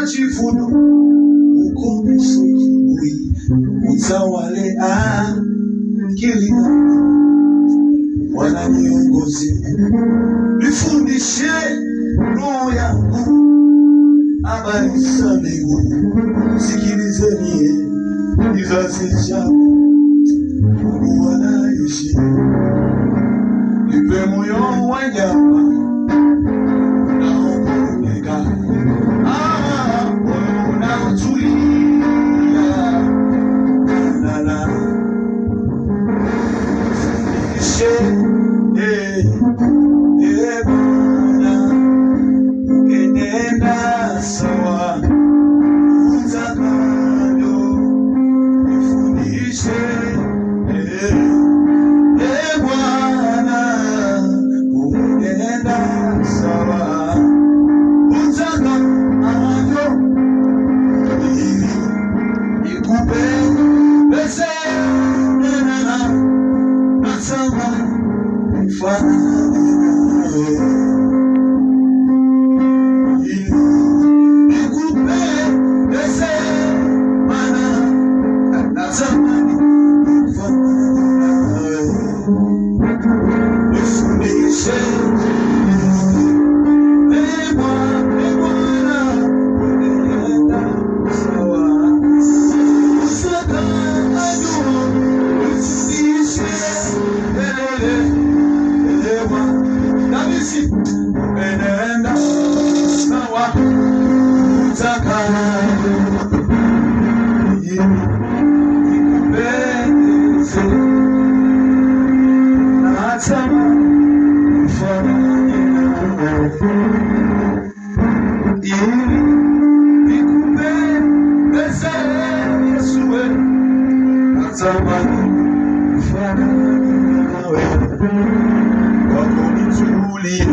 majivuno, ukomeshe kiburi, utawale akili yangu. Bwana niongoze, nifundishe roho yangu, habari za mbinguni. Sikilizeni kizazi changu, Mungu anaishi. Nipe moyo wa nyama unaopondeka, moyo unaotulia. Fundishe Bwana, ukenenda sawa utakavyo. Nifundishe Bwana, ukenenda sawa utakavyo, ili nikupendeze. Wakonitulie